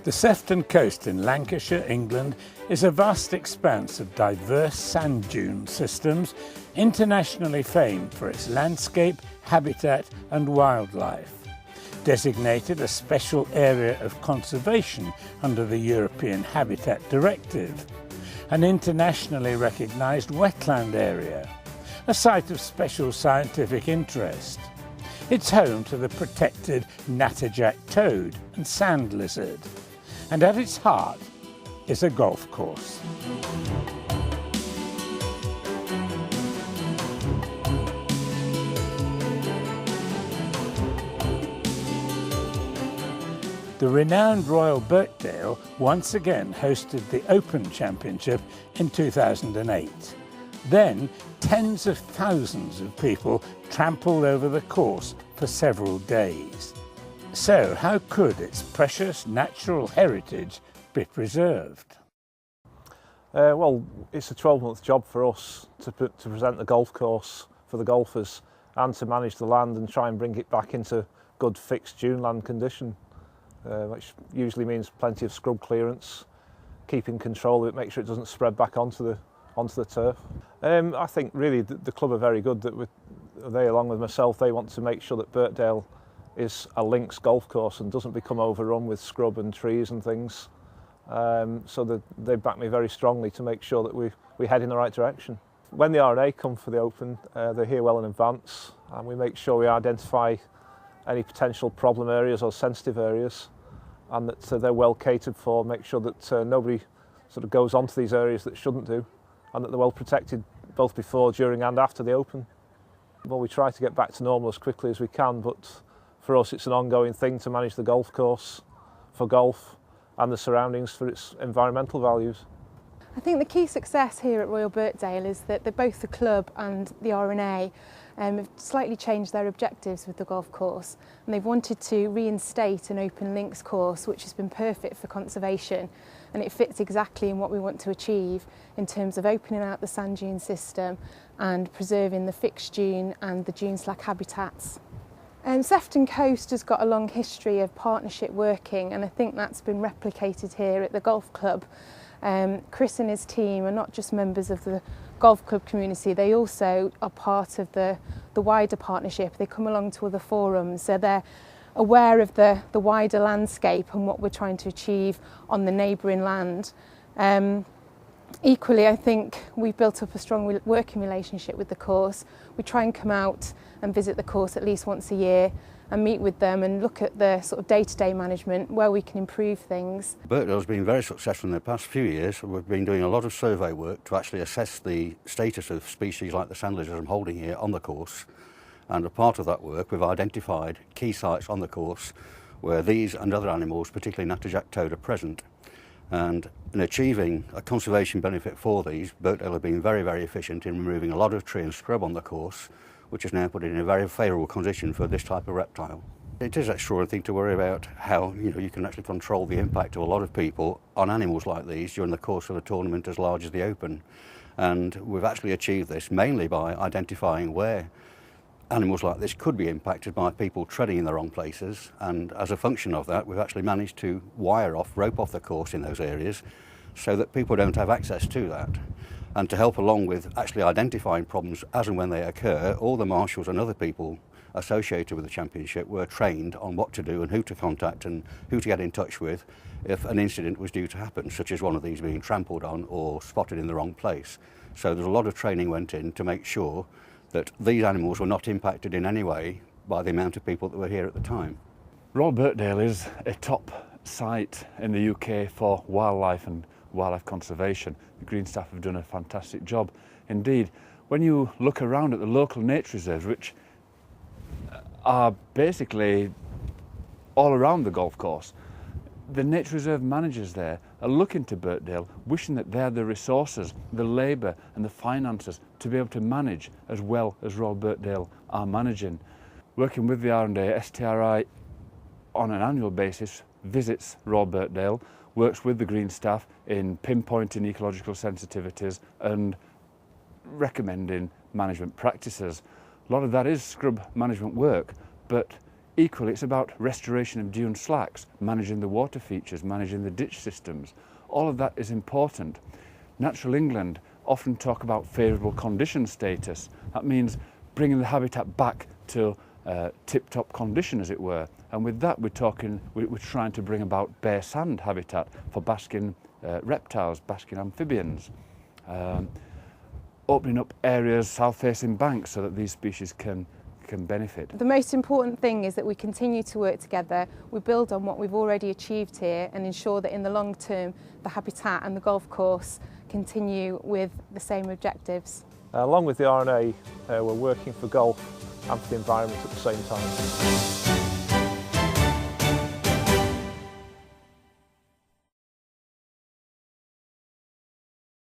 The Sefton Coast in Lancashire, England, is a vast expanse of diverse sand dune systems, internationally famed for its landscape, habitat and wildlife. Designated a special area of conservation under the European Habitat Directive, an internationally recognised wetland area, a site of special scientific interest. It's home to the protected natterjack toad and sand lizard, and at its heart is a golf course. The renowned Royal Birkdale once again hosted the Open Championship in 2008. Then, tens of thousands of people trampled over the course for several days. So, how could its precious natural heritage be preserved? Well, it's a 12-month job for us to present the golf course for the golfers and to manage the land and try and bring it back into good fixed dune land condition, which usually means plenty of scrub clearance, keeping control of it, make sure it doesn't spread back onto the turf. I think really the club are very good that they, along with myself, they want to make sure that Birkdale is a links golf course and doesn't become overrun with scrub and trees and things. So they back me very strongly to make sure that we head in the right direction. When the R&A come for the Open, they're here well in advance, and we make sure we identify any potential problem areas or sensitive areas, and that they're well catered for, make sure that nobody sort of goes onto these areas that shouldn't do, and that they're well protected both before, during and after the Open. Well, we try to get back to normal as quickly as we can, but for us it's an ongoing thing to manage the golf course for golf and the surroundings for its environmental values. I think the key success here at Royal Birkdale is that both the club and the R&A have slightly changed their objectives with the golf course, and they've wanted to reinstate an open links course which has been perfect for conservation, and it fits exactly in what we want to achieve in terms of opening out the sand dune system and preserving the fixed dune and the dune slack habitats. Sefton Coast has got a long history of partnership working, and I think that's been replicated here at the golf club. Chris and his team are not just members of the golf club community, they also are part of the wider partnership. They come along to other forums, so they're aware of the wider landscape and what we're trying to achieve on the neighbouring land. Equally, I think we've built up a strong working relationship with the course. We try and come out and visit the course at least once a year and meet with them and look at the sort of day-to-day management, where we can improve things. Birkdale's been very successful in the past few years. We've been doing a lot of survey work to actually assess the status of species like the sand lizard I'm holding here on the course. And as part of that work, we've identified key sites on the course where these and other animals, particularly natterjack toad, are present. And in achieving a conservation benefit for these, Birkdale have been very, very efficient in removing a lot of tree and scrub on the course, which has now put it in a very favourable condition for this type of reptile. It is an extraordinary thing to worry about how you can actually control the impact of a lot of people on animals like these during the course of a tournament as large as the Open. And we've actually achieved this mainly by identifying where animals like this could be impacted by people treading in the wrong places, and as a function of that we've actually managed to rope off the course in those areas so that people don't have access to that. And to help along with actually identifying problems as and when they occur, all the marshals and other people associated with the championship were trained on what to do and who to contact and who to get in touch with if an incident was due to happen, such as one of these being trampled on or spotted in the wrong place. So there's a lot of training went in to make sure that these animals were not impacted in any way by the amount of people that were here at the time. Royal Birkdale is a top site in the UK for wildlife and wildlife conservation. The Green staff have done a fantastic job. Indeed, when you look around at the local nature reserves, which are basically all around the golf course, the nature reserve managers there are looking to Birkdale, wishing that they had the resources, the labour and the finances to be able to manage as well as Royal Birkdale are managing. Working with the R&A, STRI on an annual basis visits Royal Birkdale, works with the Green staff in pinpointing ecological sensitivities and recommending management practices. A lot of that is scrub management work, but Equally, it's about restoration of dune slacks, managing the water features, managing the ditch systems. All of that is important. Natural England often talk about favourable condition status. That means bringing the habitat back to tip-top condition, as it were. And with that, we're trying to bring about bare sand habitat for basking reptiles, basking amphibians. Opening up areas, south-facing banks, so that these species can benefit. The most important thing is that we continue to work together, we build on what we've already achieved here and ensure that in the long term the habitat and the golf course continue with the same objectives. Along with the R&A, we're working for golf and for the environment at the same time.